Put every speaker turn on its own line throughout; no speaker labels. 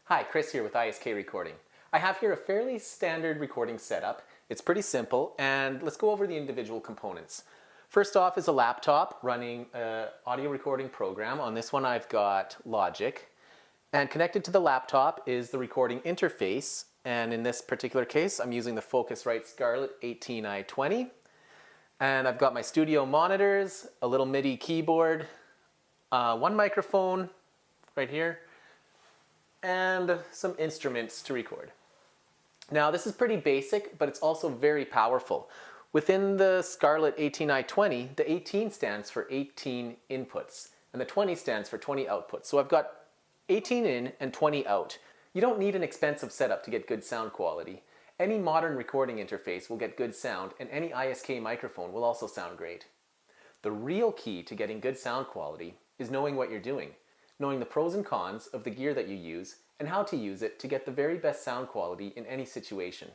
Hi, Chris here with ISK Recording. I have here a fairly standard recording setup. It's pretty simple, and let's go over the individual components. First off is a laptop running an audio recording program. On this one I've got Logic. And connected to the laptop is the recording interface, and in this particular case I'm using the Focusrite Scarlett 18i20. And I've got my studio monitors, a little MIDI keyboard, one microphone right here, and some instruments to record. Now this is pretty basic, but it's also very powerful. Within the Scarlett 18i20, the 18 stands for 18 inputs, and the 20 stands for 20 outputs. So I've got 18 in and 20 out. You don't need an expensive setup to get good sound quality. Any modern recording interface will get good sound, and any ISK microphone will also sound great. The real key to getting good sound quality is knowing what you're doing, knowing the pros and cons of the gear that you use, and how to use it to get the very best sound quality in any situation.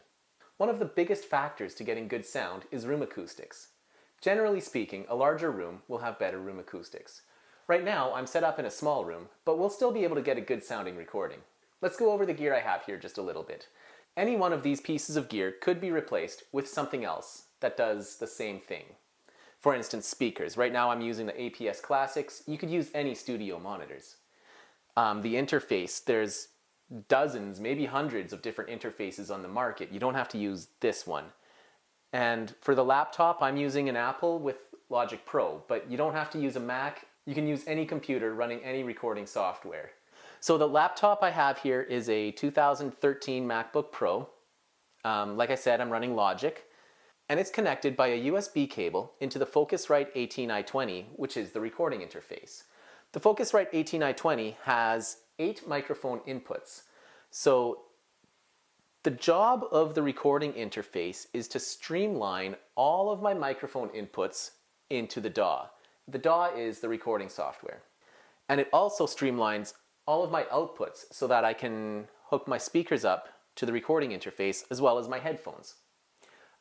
One of the biggest factors to getting good sound is room acoustics. Generally speaking, a larger room will have better room acoustics. Right now, I'm set up in a small room, but we'll still be able to get a good sounding recording. Let's go over the gear I have here just a little bit. Any one of these pieces of gear could be replaced with something else that does the same thing. For instance, speakers. Right now I'm using the APS Classics. You could use any studio monitors. The interface, there's dozens, maybe hundreds of different interfaces on the market. You don't have to use this one. And for the laptop, I'm using an Apple with Logic Pro, but you don't have to use a Mac. You can use any computer running any recording software. So the laptop I have here is a 2013 MacBook Pro. Like I said, I'm running Logic. And it's connected by a USB cable into the Focusrite 18i20, which is the recording interface. The Focusrite 18i20 has 8 microphone inputs. So the job of the recording interface is to streamline all of my microphone inputs into the DAW. The DAW is the recording software. And it also streamlines all of my outputs so that I can hook my speakers up to the recording interface as well as my headphones.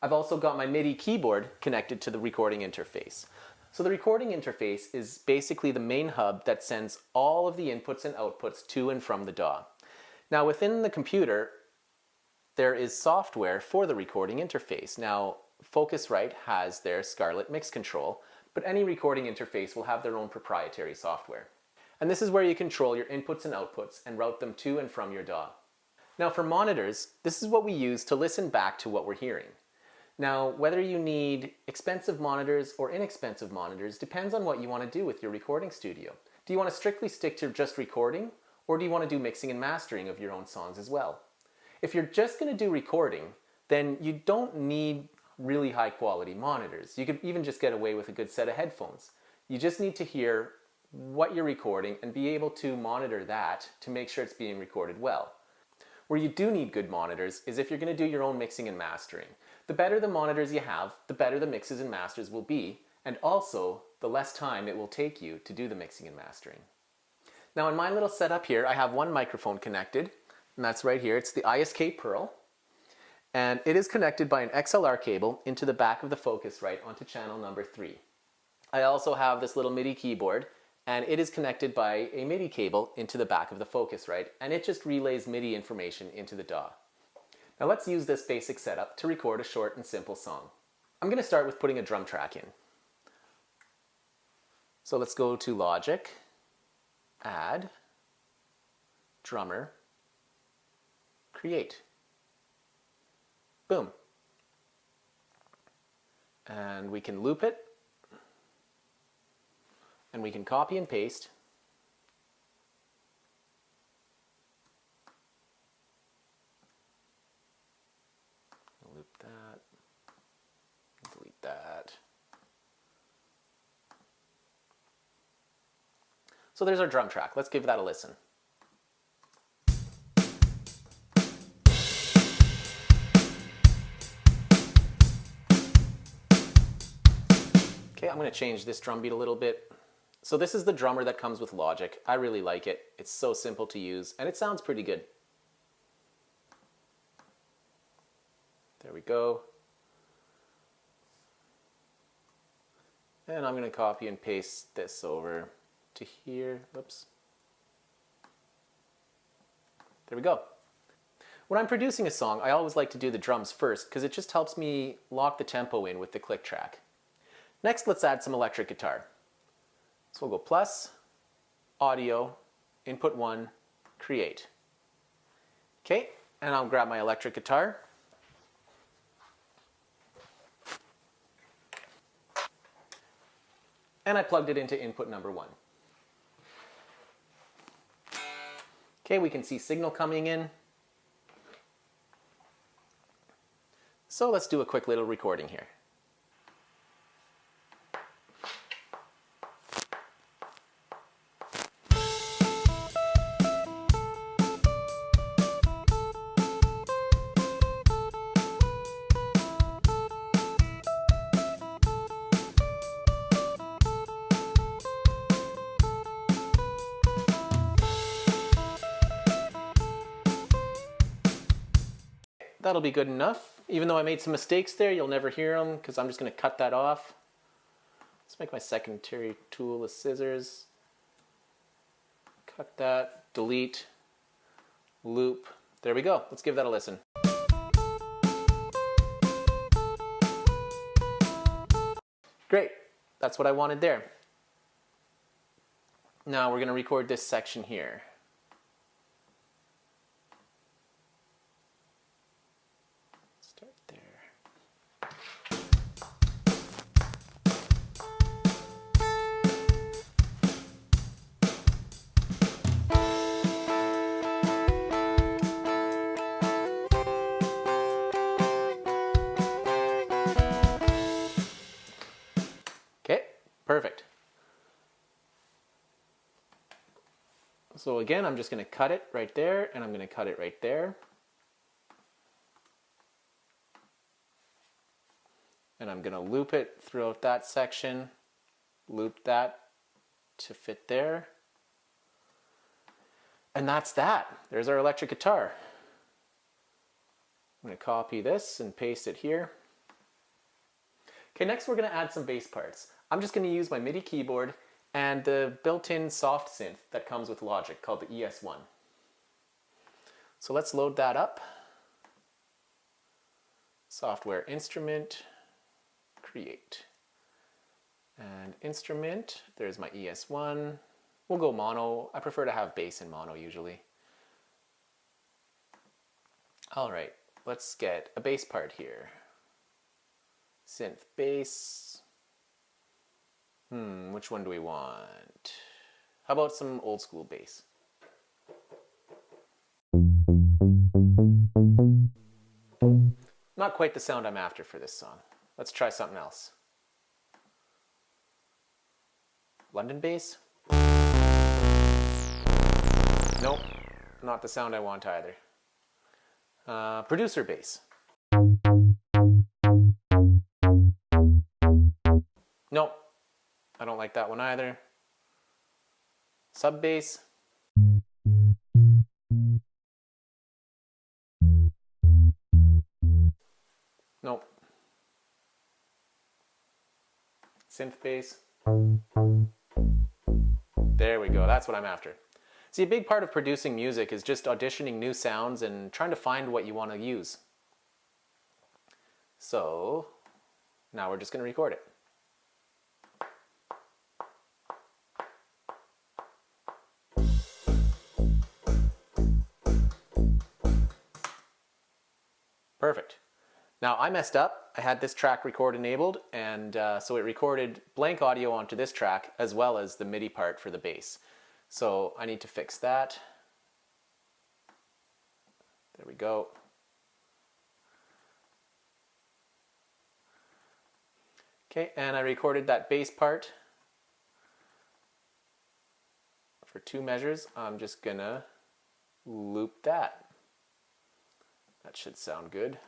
I've also got my MIDI keyboard connected to the recording interface. So the recording interface is basically the main hub that sends all of the inputs and outputs to and from the DAW. Now within the computer, there is software for the recording interface. Now Focusrite has their Scarlett Mix Control, but any recording interface will have their own proprietary software. And this is where you control your inputs and outputs and route them to and from your DAW. Now for monitors, this is what we use to listen back to what we're hearing. Now, whether you need expensive monitors or inexpensive monitors depends on what you want to do with your recording studio. Do you want to strictly stick to just recording, or do you want to do mixing and mastering of your own songs as well? If you're just going to do recording, then you don't need really high quality monitors. You could even just get away with a good set of headphones. You just need to hear what you're recording and be able to monitor that to make sure it's being recorded well. Where you do need good monitors is if you're going to do your own mixing and mastering. The better the monitors you have, the better the mixes and masters will be, and also the less time it will take you to do the mixing and mastering. Now in my little setup here, I have one microphone connected, and that's right here. It's the ISK Pearl, and it is connected by an XLR cable into the back of the Focusrite onto channel number 3. I also have this little MIDI keyboard, and it is connected by a MIDI cable into the back of the Focusrite, and it just relays MIDI information into the DAW. Now let's use this basic setup to record a short and simple song. I'm going to start with putting a drum track in. So let's go to Logic, Add, Drummer, Create. Boom. And we can loop it, and we can copy and paste. Loop that, delete that. So there's our drum track. Let's give that a listen. Okay, I'm going to change this drum beat a little bit. So this is the drummer that comes with Logic. I really like it. It's so simple to use, and it sounds pretty good. There we go. And I'm going to copy and paste this over to here. Whoops. There we go. When I'm producing a song, I always like to do the drums first because it just helps me lock the tempo in with the click track. Next, let's add some electric guitar. So we'll go plus, audio, input 1, create. Okay, and I'll grab my electric guitar. And I plugged it into input number 1. Okay, we can see signal coming in. So let's do a quick little recording here. That'll be good enough. Even though I made some mistakes there, you'll never hear them because I'm just going to cut that off. Let's make my secondary tool a scissors. Cut that, delete, loop. There we go. Let's give that a listen. Great. That's what I wanted there. Now we're going to record this section here. Start there. Okay, perfect. So again, I'm just going to cut it right there, and I'm going to cut it right there. And I'm going to loop it throughout that section, loop that to fit there. And that's that. There's our electric guitar. I'm going to copy this and paste it here. Okay, next we're going to add some bass parts. I'm just going to use my MIDI keyboard and the built-in soft synth that comes with Logic called the ES1. So let's load that up. Software instrument, create. And instrument, there's my ES1. We'll go mono. I prefer to have bass in mono usually. All right, let's get a bass part here. Synth bass. Which one do we want? How about some old school bass? Not quite the sound I'm after for this song. Let's try something else. London bass? Nope, not the sound I want either. Producer bass. Nope, I don't like that one either. Sub bass. Nope. Synth bass. There we go, that's what I'm after. See, a big part of producing music is just auditioning new sounds and trying to find what you want to use. So, now we're just going to record it. Perfect. Now I messed up. I had this track record enabled, and so it recorded blank audio onto this track as well as the MIDI part for the bass. So I need to fix that. There we go. Okay, and I recorded that bass part for 2 measures. I'm just gonna loop that. That should sound good.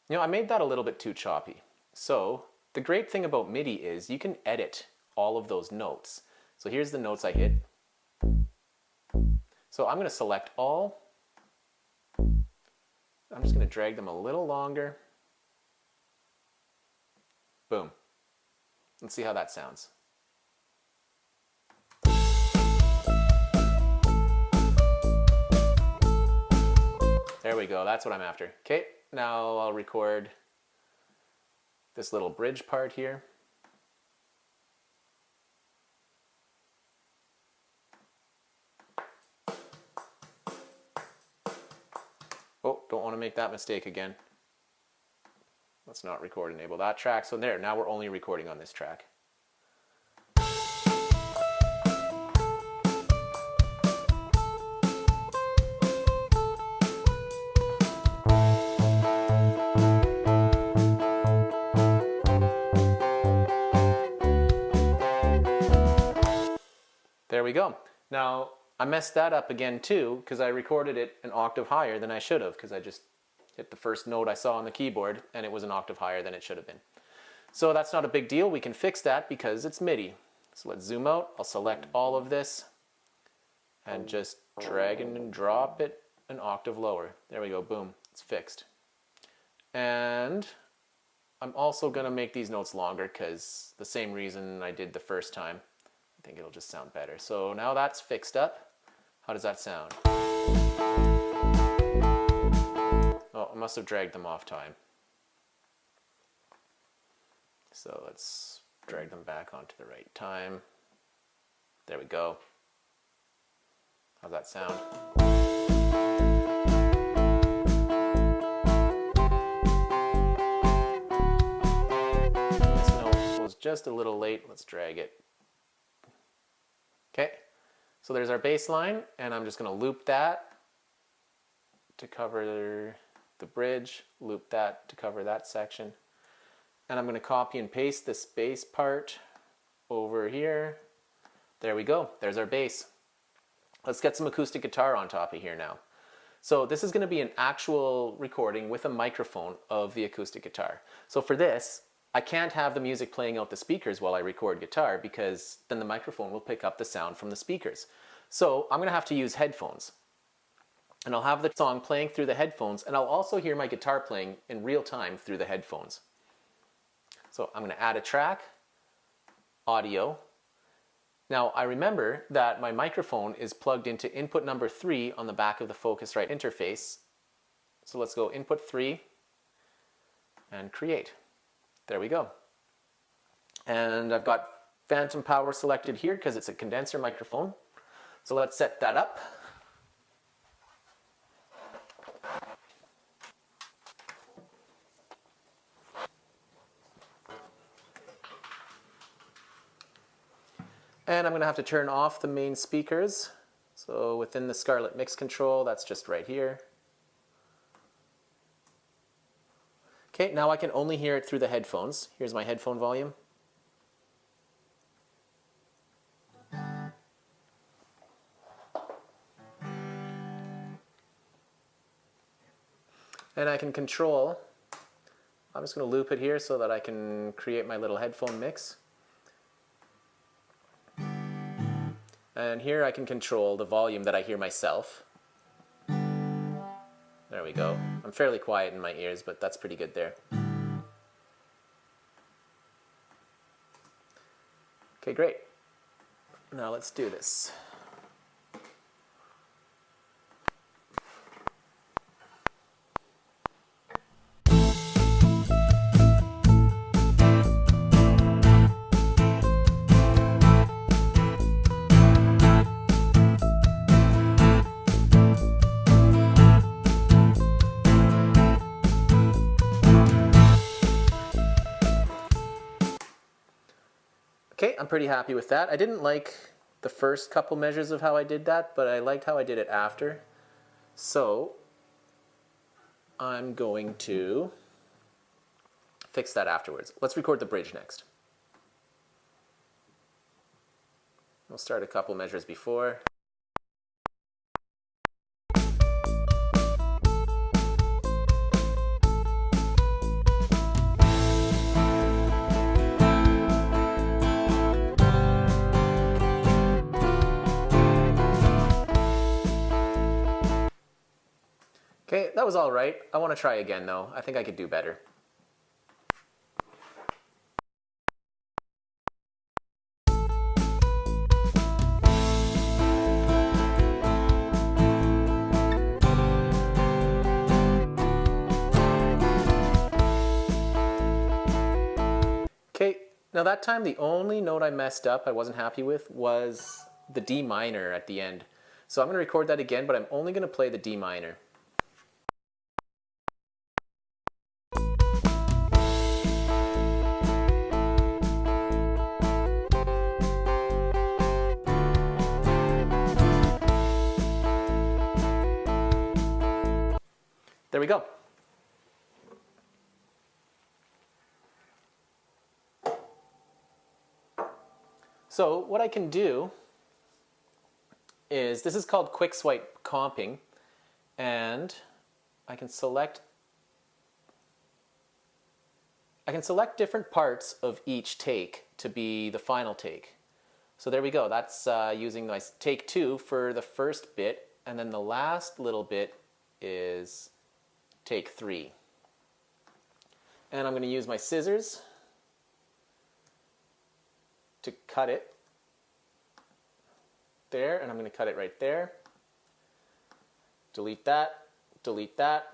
You know, I made that a little bit too choppy. So the great thing about MIDI is you can edit all of those notes. So here's the notes I hit. So I'm going to select all. I'm just going to drag them a little longer. Boom. Let's see how that sounds. There we go, that's what I'm after. Okay, now I'll record this little bridge part here. Oh, don't want to make that mistake again. Let's not record enable that track. So there, now we're only recording on this track. There we go. Now, I messed that up again too because I recorded it an octave higher than I should have because I just hit the first note I saw on the keyboard and it was an octave higher than it should have been. So that's not a big deal. We can fix that because it's MIDI. So let's zoom out. I'll select all of this and just drag and drop it an octave lower. There we go. Boom. It's fixed. And I'm also going to make these notes longer because the same reason I did the first time. I think it'll just sound better. So now that's fixed up. How does that sound? Oh, I must have dragged them off time. So let's drag them back onto the right time. There we go. How's that sound? This note was just a little late. Let's drag it. Okay, so there's our bass line, and I'm just going to loop that to cover the bridge, loop that to cover that section. And I'm going to copy and paste this bass part over here. There we go, there's our bass. Let's get some acoustic guitar on top of here now. So this is going to be an actual recording with a microphone of the acoustic guitar. So for this, I can't have the music playing out the speakers while I record guitar because then the microphone will pick up the sound from the speakers. So I'm going to have to use headphones. And I'll have the song playing through the headphones, and I'll also hear my guitar playing in real time through the headphones. So I'm going to add a track, audio. Now I remember that my microphone is plugged into input number 3 on the back of the Focusrite interface. So let's go input 3 and create. There we go. And I've got phantom power selected here because it's a condenser microphone. So let's set that up. And I'm going to have to turn off the main speakers. So within the Scarlett mix control, that's just right here. Okay, now I can only hear it through the headphones. Here's my headphone volume. And I can control, I'm just going to loop it here so that I can create my little headphone mix. And here I can control the volume that I hear myself. There we go. I'm fairly quiet in my ears, but that's pretty good there. Okay, great. Now let's do this. Okay, I'm pretty happy with that. I didn't like the first couple measures of how I did that, but I liked how I did it after. So I'm going to fix that afterwards. Let's record the bridge next. We'll start a couple measures before. Okay, that was all right. I want to try again though. I think I could do better. Now that time the only note I messed up, I wasn't happy with, was the D minor at the end. So I'm going to record that again, but I'm only going to play the D minor. There we go. So what I can do is, this is called quick swipe comping, and I can select different parts of each take to be the final take. So there we go. That's using my take 2 for the first bit, and then the last little bit is take 3. And I'm going to use my scissors to cut it there, and I'm going to cut it right there. Delete that, delete that.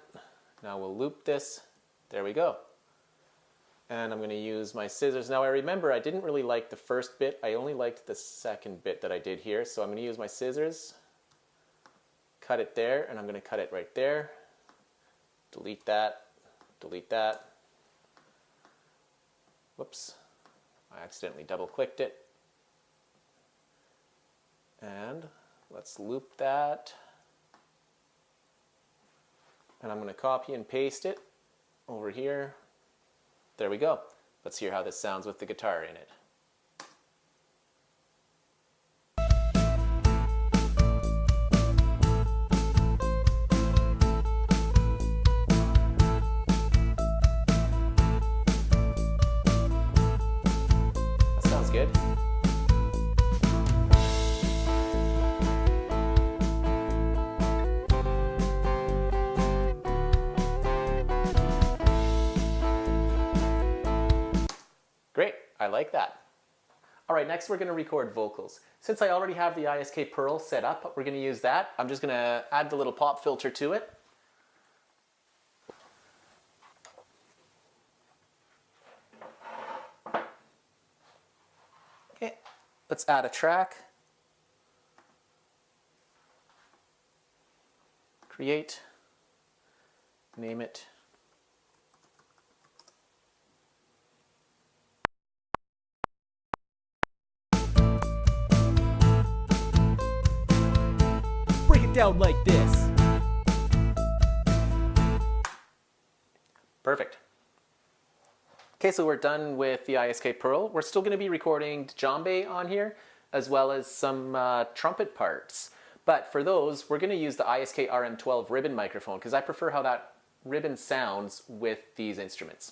Now we'll loop this. There we go. And I'm going to use my scissors. Now I remember I didn't really like the first bit. I only liked the second bit that I did here. So I'm going to use my scissors, cut it there, and I'm going to cut it right there. Delete that, delete that. Whoops, I accidentally double clicked it. And let's loop that. And I'm going to copy and paste it over here. There we go. Let's hear how this sounds with the guitar in it. That sounds good. Great, I like that. All right, next we're going to record vocals. Since I already have the ISK Pearl set up, we're going to use that. I'm just going to add the little pop filter to it. Okay, let's add a track. Create, name it.
Break it down like this.
Perfect. Okay, so we're done with the ISK Pearl. We're still going to be recording djembe on here, as well as some trumpet parts. But for those, we're going to use the ISK RM12 ribbon microphone, because I prefer how that ribbon sounds with these instruments.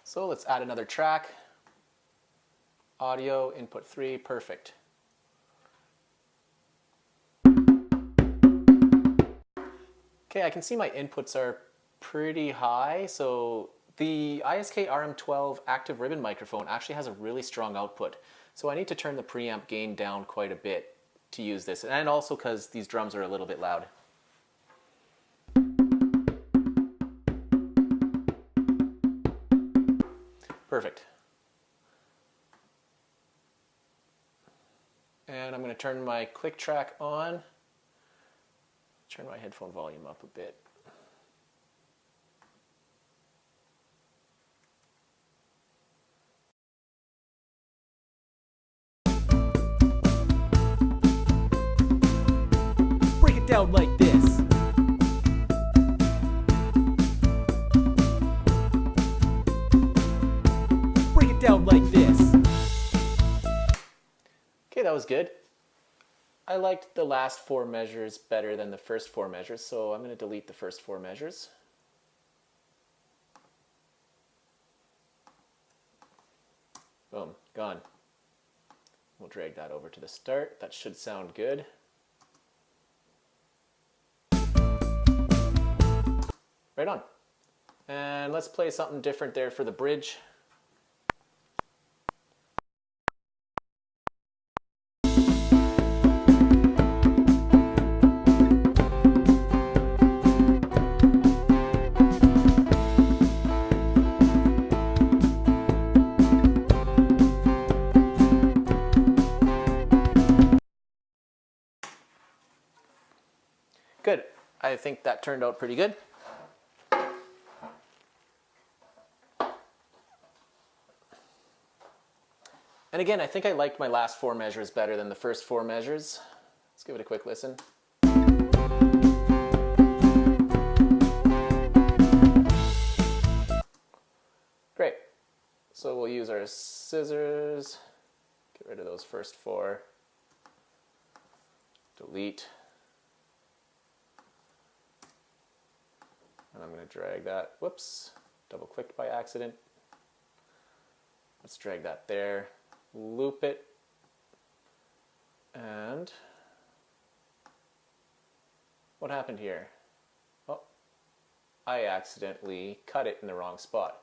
So let's add another track. Audio, input 3, perfect. Okay, I can see my inputs are pretty high, so the ISK RM12 active ribbon microphone actually has a really strong output. So I need to turn the preamp gain down quite a bit to use this, and also because these drums are a little bit loud. Perfect. And I'm going to turn my click track on. Turn my headphone volume up a bit.
Break it down like this. Break it down like this.
Okay, that was good. I liked the last 4 measures better than the first 4 measures, so I'm going to delete the first 4 measures. Boom, gone. We'll drag that over to the start. That should sound good. Right on. And let's play something different there for the bridge. I think that turned out pretty good. And again, I think I liked my last 4 measures better than the first 4 measures. Let's give it a quick listen. Great. So we'll use our scissors, get rid of those first 4, delete, and I'm going to drag that, whoops, double clicked by accident. Let's drag that there, loop it, and what happened here? Oh, I accidentally cut it in the wrong spot.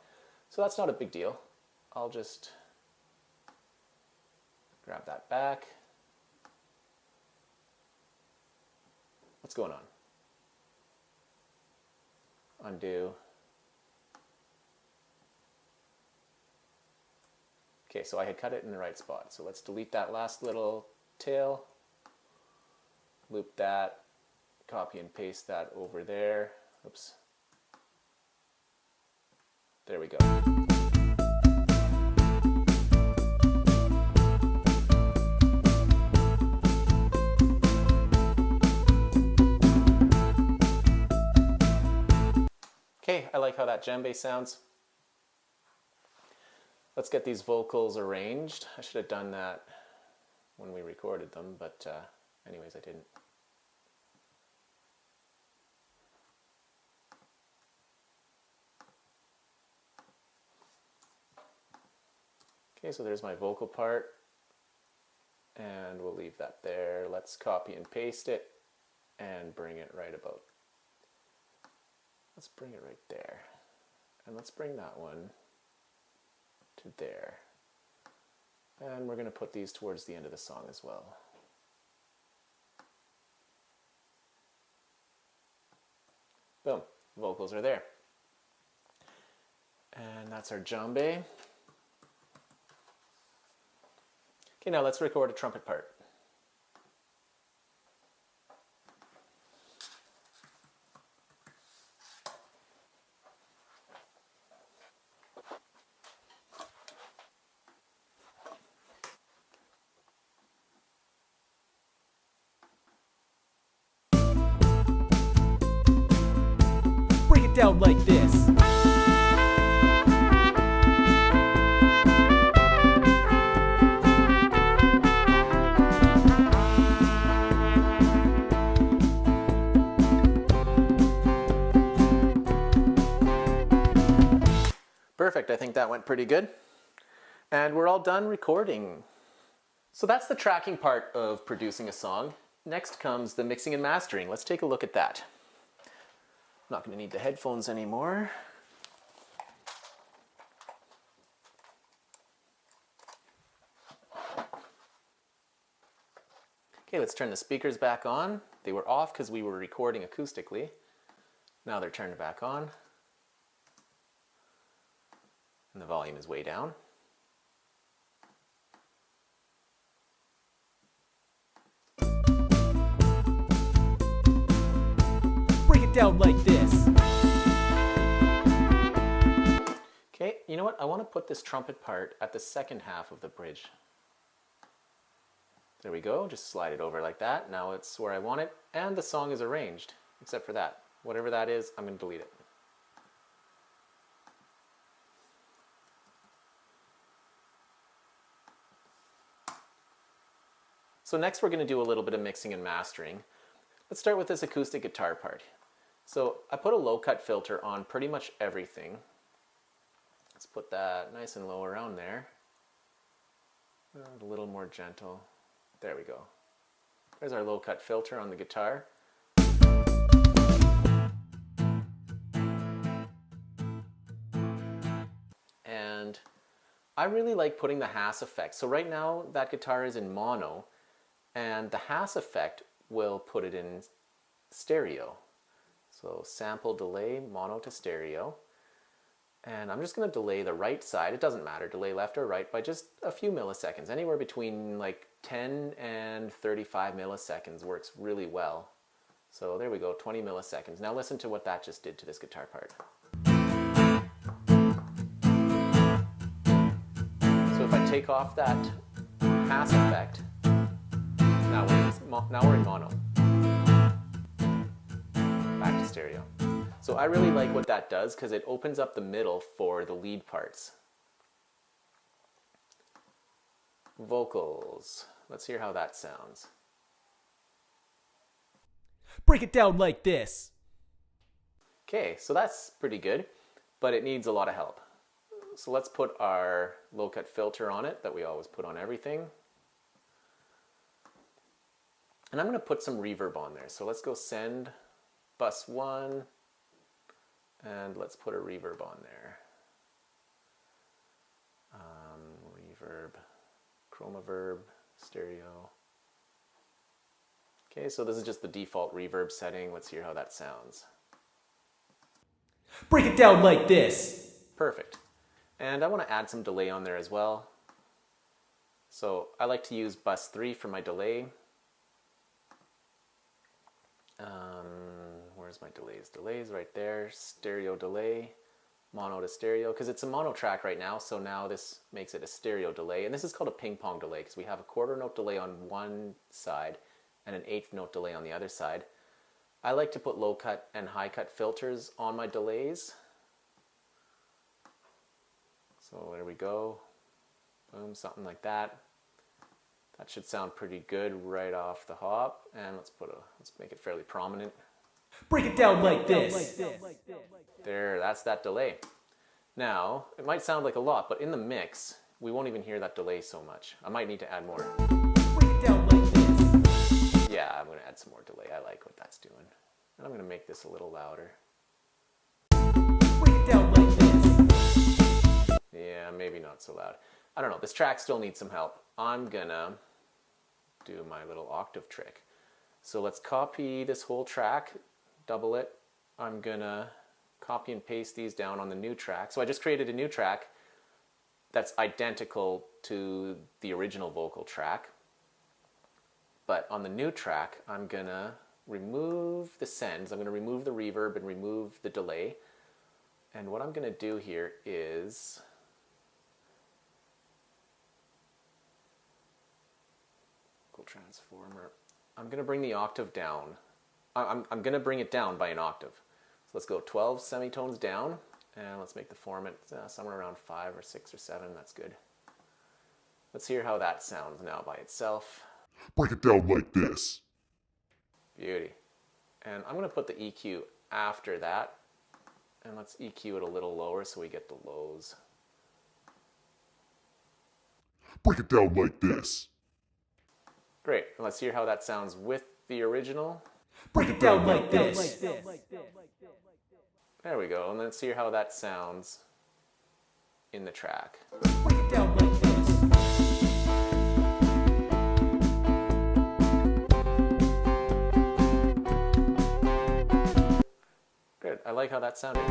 So that's not a big deal. I'll just grab that back. What's going on? Undo. Okay, so I had cut it in the right spot. So let's delete that last little tail, loop that, copy and paste that over there. Oops. There we go. Okay, I like how that djembe sounds. Let's get these vocals arranged. I should have done that when we recorded them, but anyways, I didn't. Okay, so there's my vocal part, and we'll leave that there. Let's copy and paste it and bring it right about. Let's bring it right there. And let's bring that one to there. And we're going to put these towards the end of the song as well. Boom, vocals are there. And that's our djembe. Okay, now let's record a trumpet part.
Break it down like this.
Perfect, I think that went pretty good. And we're all done recording. So that's the tracking part of producing a song. Next comes the mixing and mastering. Let's take a look at that. I'm not going to need the headphones anymore. Okay, let's turn the speakers back on. They were off because we were recording acoustically. Now they're turned back on. And the volume is way down.
Break it down like this.
Okay, you know what? I want to put this trumpet part at the second half of the bridge. There we go, just slide it over like that. Now it's where I want it, and the song is arranged, except for that. Whatever that is, I'm going to delete it. So next we're going to do a little bit of mixing and mastering. Let's start with this acoustic guitar part. So I put a low cut filter on pretty much everything. Let's put that nice and low around there. A little more gentle. There we go. There's our low cut filter on the guitar. And I really like putting the Hass effect. So right now that guitar is in mono, and the Hass effect will put it in stereo. So sample, delay, mono to stereo. And I'm just going to delay the right side, it doesn't matter, delay left or right, by just a few milliseconds. Anywhere between like 10 and 35 milliseconds works really well. So there we go, 20 milliseconds. Now listen to what that just did to this guitar part. So if I take off that pass effect, now we're in mono. Back to stereo. So I really like what that does because it opens up the middle for the lead parts. Vocals. Let's hear how that sounds.
Break it down like this.
Okay, so that's pretty good, but it needs a lot of help. So let's put our low cut filter on it that we always put on everything. And I'm going to put some reverb on there. So let's go send bus 1 and let's put a reverb on there. Reverb, chroma verb, stereo. Okay, so this is just the default reverb setting. Let's hear how that sounds.
Break it down like this.
Perfect. And I want to add some delay on there as well. So I like to use bus 3 for my delay. Where's my delays? Delays right there. Stereo delay. Mono to stereo. Because it's a mono track right now, so now this makes it a stereo delay. And this is called a ping pong delay because we have a quarter note delay on one side and an eighth note delay on the other side. I like to put low cut and high cut filters on my delays. So there we go. Boom, something like that. That should sound pretty good right off the hop. And let's make it fairly prominent.
Break it down like this.
There, that's that delay. Now, it might sound like a lot, but in the mix, we won't even hear that delay so much. I might need to add more.
Break it down like this.
Yeah, I'm going to add some more delay. I like what that's doing. And I'm going to make this a little louder.
Break it down like this.
Yeah, maybe not so loud. I don't know. This track still needs some help. I'm going to do my little octave trick. So let's copy this whole track, double it. I'm going to copy and paste these down on the new track. So I just created a new track that's identical to the original vocal track. But on the new track, I'm going to remove the sends. I'm going to remove the reverb and remove the delay. And what I'm going to do here is vocal transformer. I'm going to bring the octave down. I'm going to bring it down by an octave. So let's go 12 semitones down, and let's make the form at somewhere around 5 or 6 or 7. That's good. Let's hear how that sounds now by itself.
Break it down like this.
Beauty. And I'm going to put the EQ after that, and let's EQ it a little lower so we get the lows.
Break it down like this.
Great. And let's hear how that sounds with the original.
Break it down like this.
There we go. And let's hear how that sounds in the track.
Break it down like this.
Good. I like how that sounded.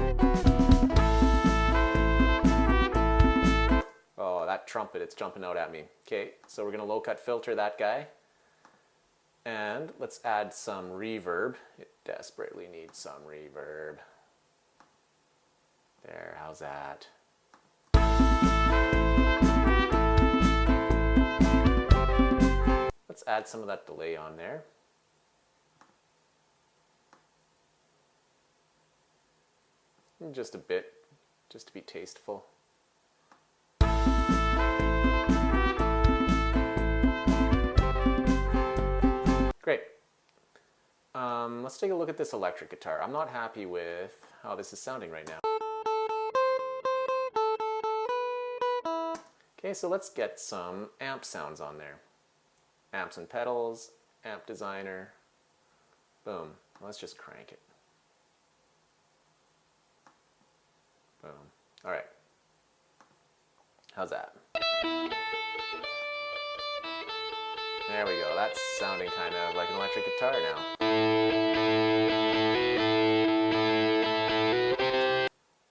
Oh, that trumpet, it's jumping out at me. Okay, so we're going to low cut filter that guy. And let's add some reverb. It desperately needs some reverb. There, how's that? Let's add some of that delay on there. Just a bit, just to be tasteful. Great. Let's take a look at this electric guitar. I'm not happy with how this is sounding right now. Okay, so let's get some amp sounds on there. Amps and pedals, amp designer. Boom. Let's just crank it. Boom. All right. How's that? There we go. That's sounding kind of like an electric guitar now.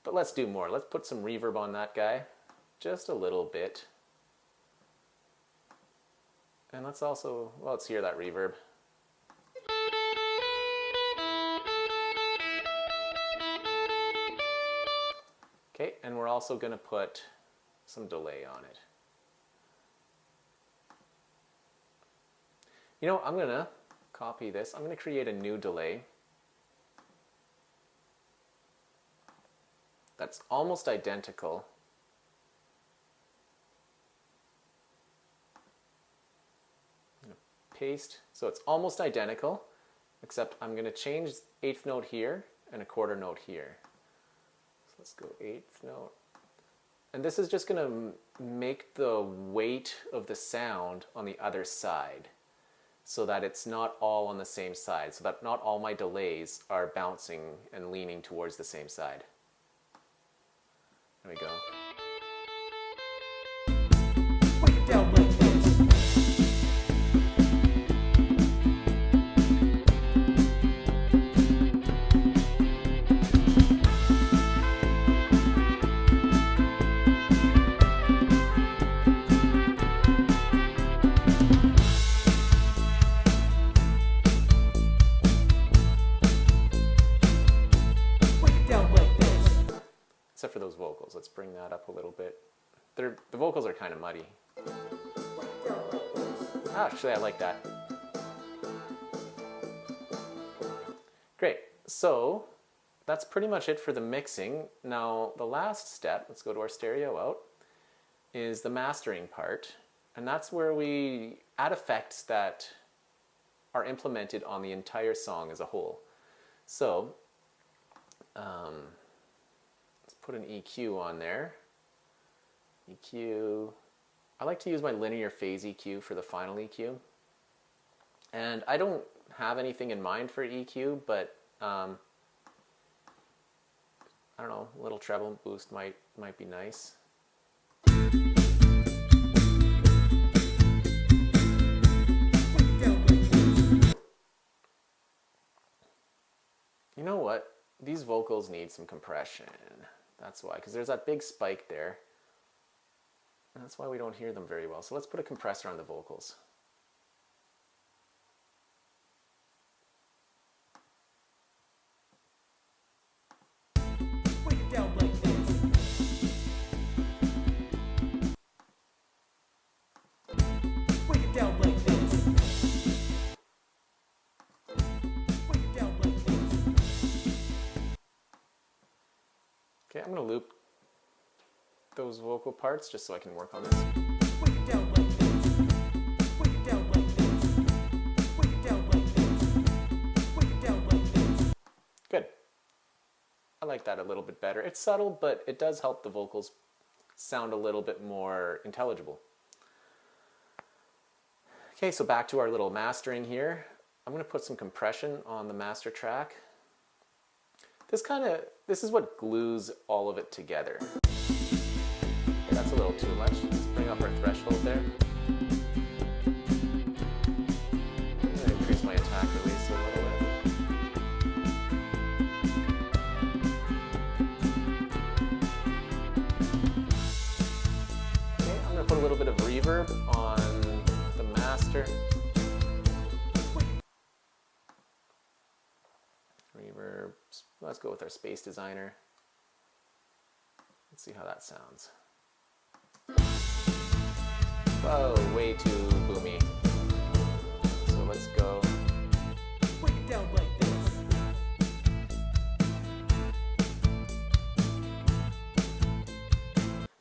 But let's do more. Let's put some reverb on that guy. Just a little bit. And let's hear that reverb. also going to put some delay on it. You know, I'm going to copy this. I'm going to create a new delay that's almost identical. Paste, so it's almost identical, except I'm going to change eighth note here and a quarter note here. So let's go eighth note. And this is just going to make the weight of the sound on the other side so that it's not all on the same side, so that not all my delays are bouncing and leaning towards the same side. There we go.
Break it down like this. Break it down like this.
Except for those vocals. Let's bring that up a little bit. The vocals are kind of muddy. Actually, I like that. Great. So that's pretty much it for the mixing. Now, the last step, let's go to our stereo out, is the mastering part. And that's where we add effects that are implemented on the entire song as a whole. So, let's put an EQ on there. EQ. I like to use my linear phase EQ for the final EQ. And I don't have anything in mind for EQ, but I don't know, a little treble boost might be nice. You know what? These vocals need some compression. That's why, because there's that big spike there. And that's why we don't hear them very well. So let's put a compressor on the vocals.
Break it down like this. Break it down like this. Break it down like this.
Okay, I'm going to loop those vocal parts just so I can work on this.
Break it down like this. Break it down like this. Break it down like this. Break it down like this.
Good. I like that a little bit better. It's subtle, but it does help the vocals sound a little bit more intelligible. Okay, so back to our little mastering here. I'm going to put some compression on the master track. This is what glues all of it together. Okay, that's a little too much. Let's bring up our threshold there. I'm going to increase my attack release a little bit. Okay, I'm going to put a little bit of reverb on the master. Reverb. Let's go with our space designer. Let's see how that sounds. Whoa, way too boomy. So let's go.
Break it down like this.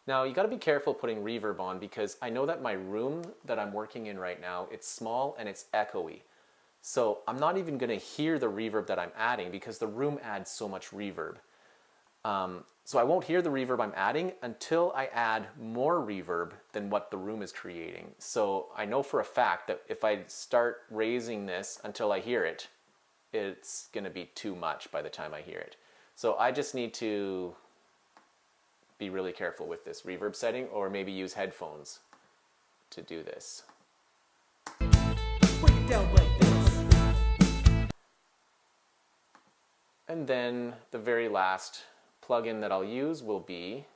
Now you got to be careful putting reverb on because I know that my room that I'm working in right now, it's small and it's echoey. So I'm not even going to hear the reverb that I'm adding because the room adds so much reverb. So I won't hear the reverb I'm adding until I add more reverb than what the room is creating. So I know for a fact that if I start raising this until I hear it, it's going to be too much by the time I hear it. So I just need to be really careful with this reverb setting, or maybe use headphones to do this.
Break it down like this.
And then the very last plugin that I'll use will be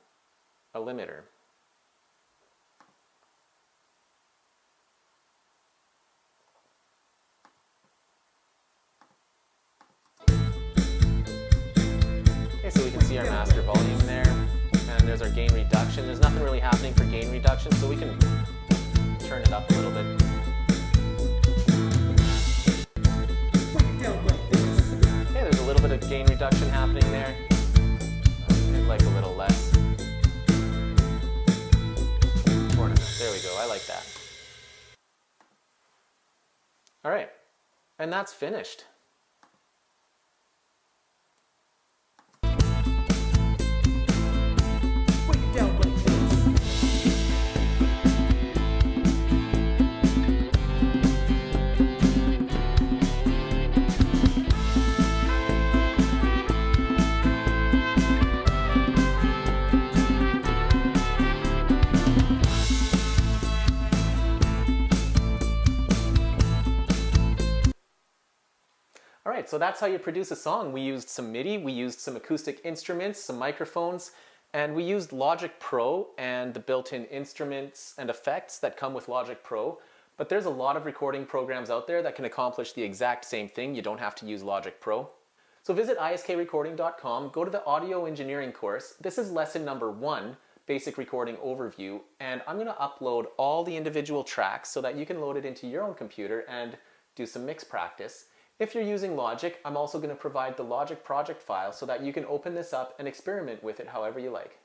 a limiter. Okay, so we can see our master volume there, and there's there's our gain reduction. There's nothing really happening for gain reduction, so we can turn it up a little bit. Okay, there's a little bit of gain reduction happening there. I'd like a little less. There we go, I like that. All right, and that's finished.
Break it down like this.
All right, so that's how you produce a song. We used some MIDI, we used some acoustic instruments, some microphones, and we used Logic Pro and the built-in instruments and effects that come with Logic Pro. But there's a lot of recording programs out there that can accomplish the exact same thing. You don't have to use Logic Pro. So visit iskrecording.com, go to the audio engineering course. This is lesson number 1, basic recording overview, and I'm going to upload all the individual tracks so that you can load it into your own computer and do some mix practice. If you're using Logic, I'm also going to provide the Logic project file so that you can open this up and experiment with it however you like.